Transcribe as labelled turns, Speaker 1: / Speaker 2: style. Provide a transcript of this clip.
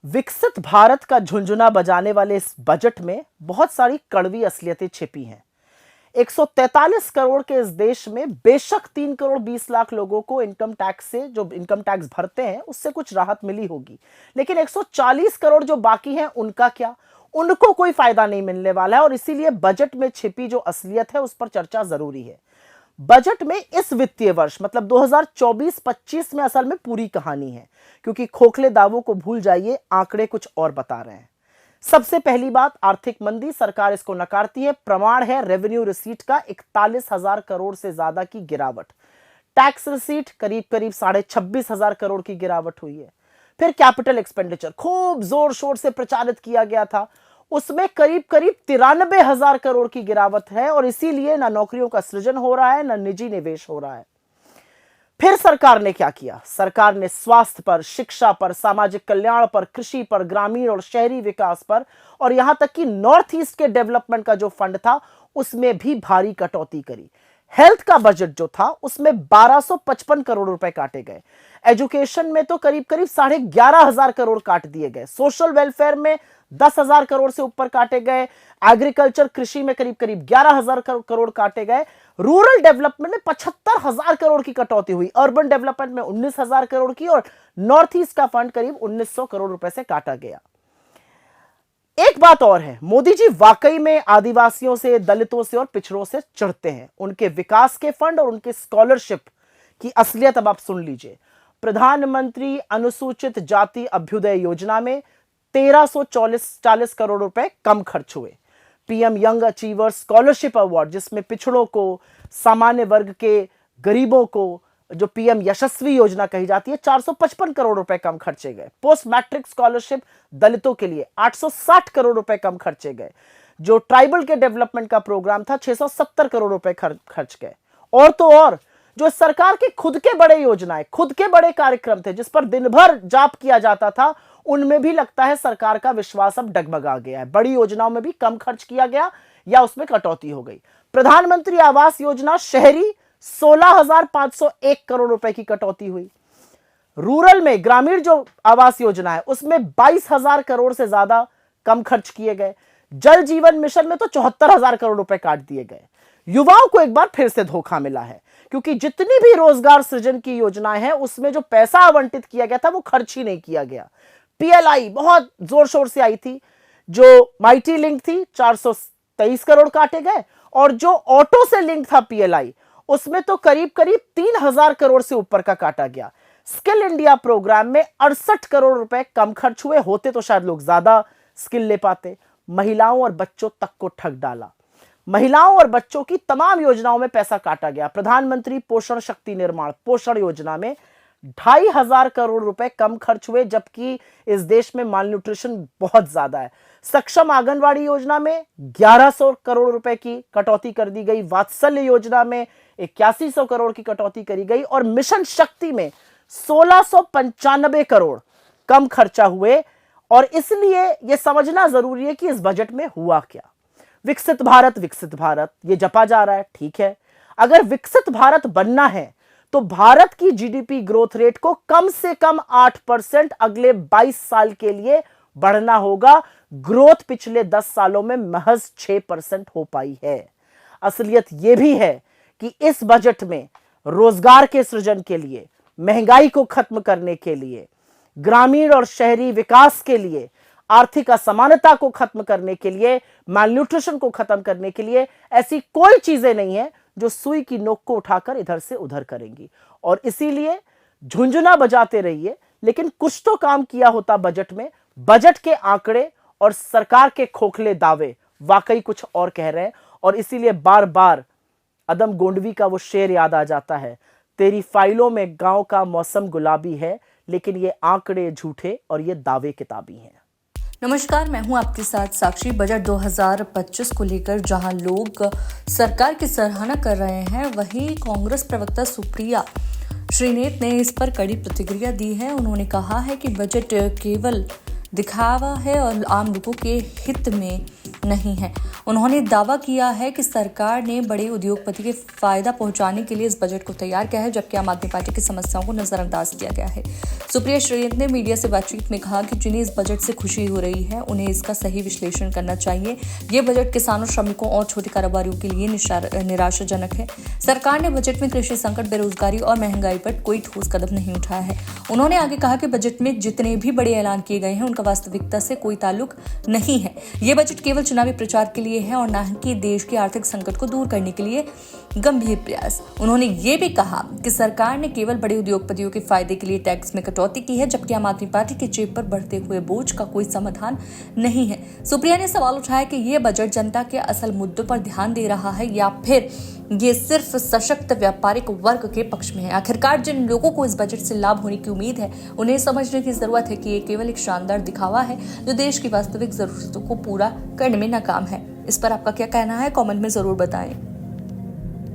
Speaker 1: विकसित भारत का झुंझुना बजाने वाले इस बजट में बहुत सारी कड़वी असलियतें छिपी हैं। 143 करोड़ के इस देश में बेशक 3 करोड़ 20 लाख लोगों को इनकम टैक्स से, जो इनकम टैक्स भरते हैं, उससे कुछ राहत मिली होगी, लेकिन 140 करोड़ जो बाकी हैं उनका क्या? उनको कोई फायदा नहीं मिलने वाला है। और इसीलिए बजट में छिपी जो असलियत है उस पर चर्चा जरूरी है। बजट में इस वित्तीय वर्ष मतलब 2024-25 में असल में पूरी कहानी है, क्योंकि खोखले दावों को भूल जाइए, आंकड़े कुछ और बता रहे हैं। सबसे पहली बात, आर्थिक मंदी, सरकार इसको नकारती है। प्रमाण है रेवेन्यू रिसीट का 41,000 करोड़ से ज्यादा की गिरावट। टैक्स रिसीट करीब करीब 26,500 करोड़ की गिरावट हुई है। फिर कैपिटल एक्सपेंडिचर खूब जोर शोर से प्रचारित किया गया था, उसमें करीब करीब 93,000 करोड़ की गिरावट है। और इसीलिए ना नौकरियों का सृजन हो रहा है, ना निजी निवेश हो रहा है। फिर सरकार ने क्या किया? सरकार ने स्वास्थ्य पर, शिक्षा पर, सामाजिक कल्याण पर, कृषि पर, ग्रामीण और शहरी विकास पर, और यहां तक कि नॉर्थ ईस्ट के डेवलपमेंट का जो फंड था उसमें भी भारी कटौती करी। हेल्थ का बजट जो था उसमें 1255 करोड़ रुपए काटे गए। एजुकेशन में तो करीब करीब 11,500 करोड़ काट दिए गए। सोशल वेलफेयर में 10,000 करोड़ से ऊपर काटे गए। एग्रीकल्चर, कृषि में करीब करीब 11,000 करोड़ काटे गए। रूरल डेवलपमेंट में 75,000 करोड़ की कटौती हुई। अर्बन डेवलपमेंट में 19,000 करोड़ की, और नॉर्थ ईस्ट का फंड करीब 1,900 करोड़ रुपए से काटा गया। एक बात और है, मोदी जी वाकई में आदिवासियों से, दलितों से और पिछड़ों से चिढ़ते हैं। उनके विकास के फंड और उनके स्कॉलरशिप की असलियत अब आप सुन लीजिए। प्रधानमंत्री अनुसूचित जाति अभ्युदय योजना में 1,340 करोड़ रुपए कम खर्च हुए। PM young achiever scholarship award, जिसमें पिछड़ों को, सामान्य वर्ग के, गरीबों को, जो पीएम यशस्वी योजना कही जाती है, 455 करोड़ रुपए कम खर्चे गए। पोस्ट मैट्रिक स्कॉलरशिप दलितों के लिए 860 करोड़ रुपए कम खर्चे गए। जो ट्राइबल के डेवलपमेंट का प्रोग्राम था 670 करोड़ रुपए खर्च गए। और तो और जो सरकार के खुद के बड़े योजनाएं, खुद के बड़े कार्यक्रम थे जिस पर दिन भर जाप किया जाता था, उनमें भी लगता है सरकार का विश्वास अब डगमगा गया है। बड़ी योजनाओं में भी कम खर्च किया गया या उसमें कटौती हो गई। प्रधानमंत्री आवास योजना शहरी 16,501 करोड़ रुपए की कटौती हुई। रूरल में, ग्रामीण जो आवास योजना है उसमें 22,000 करोड़ से ज्यादा कम खर्च किए गए। जल जीवन मिशन में तो 74,000 करोड़ रुपए काट दिए गए। युवाओं को एक बार फिर से धोखा मिला है, क्योंकि जितनी भी रोजगार सृजन की योजनाएं हैं उसमें जो पैसा आवंटित किया गया था वो खर्च ही नहीं किया गया। पीएलआई बहुत जोर शोर से आई थी, जो माइटी लिंक थी 423 करोड़ काटे गए, और जो ऑटो से लिंक था पीएलआई उसमें तो करीब करीब 3,000 करोड़ से ऊपर का काटा गया। स्किल इंडिया प्रोग्राम में 68 करोड़ रुपए कम खर्च हुए, होते तो शायद लोग ज्यादा स्किल ले पाते। महिलाओं और बच्चों तक को ठग डाला। महिलाओं और बच्चों की तमाम योजनाओं में पैसा काटा गया। प्रधानमंत्री पोषण शक्ति निर्माण पोषण योजना में 2,500 करोड़ रुपए कम खर्च हुए, जबकि इस देश में माल न्यूट्रिशन बहुत ज्यादा है। सक्षम आंगनवाड़ी योजना में 1,100 करोड़ रुपए की कटौती कर दी गई। वात्सल्य योजना में 8100 करोड़ की कटौती करी गई, और मिशन शक्ति में 1,695 करोड़ कम खर्चा हुए। और इसलिए यह समझना जरूरी है कि इस बजट में हुआ क्या। विकसित भारत ये जपा जा रहा है, ठीक है। अगर विकसित भारत बनना है तो भारत की जीडीपी ग्रोथ रेट को कम से कम 8% अगले 22 साल के लिए बढ़ना होगा। ग्रोथ पिछले 10 सालों में महज 6% हो पाई है। असलियत यह भी है कि इस बजट में रोजगार के सृजन के लिए, महंगाई को खत्म करने के लिए, ग्रामीण और शहरी विकास के लिए, आर्थिक असमानता को खत्म करने के लिए, मालन्यूट्रिशन को खत्म करने के लिए ऐसी कोई चीजें नहीं है जो सुई की नोक को उठाकर इधर से उधर करेंगी। और इसीलिए झुंझुना बजाते रहिए, लेकिन कुछ तो काम किया होता बजट में। बजट के आंकड़े और सरकार के खोखले दावे वाकई कुछ और कह रहे हैं। और इसीलिए बार बार अदम गोंडवी का वो शेर याद आ जाता है, तेरी फाइलों में गांव का मौसम गुलाबी है, लेकिन ये आंकड़े झूठे और ये दावे किताबी हैं।
Speaker 2: नमस्कार, मैं हूं आपके साथ साक्षी। बजट 2025 को लेकर जहां लोग सरकार की सराहना कर रहे हैं, वहीं कांग्रेस प्रवक्ता सुप्रिया श्रीनेत ने इस पर कड़ी प्रतिक्रिया दी है। उन्होंने कहा है कि बजट केवल दिखावा है और आम लोगों के हित में नहीं है। उन्होंने दावा किया है कि सरकार ने बड़े उद्योगपति के फायदा पहुंचाने के लिए इस बजट को तैयार किया है, जबकि आम आदमी पार्टी की समस्याओं को नजरअंदाज किया गया है। सुप्रिया श्रीनेत ने मीडिया से बातचीत में कहा कि जिन्हें इस बजट से खुशी हो रही है उन्हें इसका सही विश्लेषण करना चाहिए। ये बजट किसानों, श्रमिकों और छोटे कारोबारियों के लिए निराशाजनक है। सरकार ने बजट में कृषि संकट, बेरोजगारी और महंगाई पर कोई ठोस कदम नहीं उठाया है। उन्होंने आगे कहा कि बजट में जितने भी बड़े ऐलान किए गए हैं उनका वास्तविकता से कोई ताल्लुक नहीं है। ये बजट केवल चुनावी प्रचार के लिए है और न कि देश के आर्थिक संकट को दूर करने के लिए गंभीर प्रयास। उन्होंने ये भी कहा कि सरकार ने केवल बड़े उद्योगपतियों के फायदे के लिए टैक्स में कटौती की है, जबकि आम आदमी पार्टी के जेब पर बढ़ते हुए बोझ का कोई समाधान नहीं है। सुप्रिया ने सवाल उठाया कि ये बजट जनता के असल मुद्दों पर ध्यान दे रहा है या फिर ये सिर्फ सशक्त व्यापारिक वर्ग के पक्ष में है। आखिरकार जिन लोगों को इस बजट से लाभ होने की उम्मीद है उन्हें समझने की जरूरत है कि ये केवल एक शानदार दिखावा है जो देश की वास्तविक जरूरतों को पूरा करने में नाकाम है। इस पर आपका क्या कहना है, कमेंट में जरूर बताएं।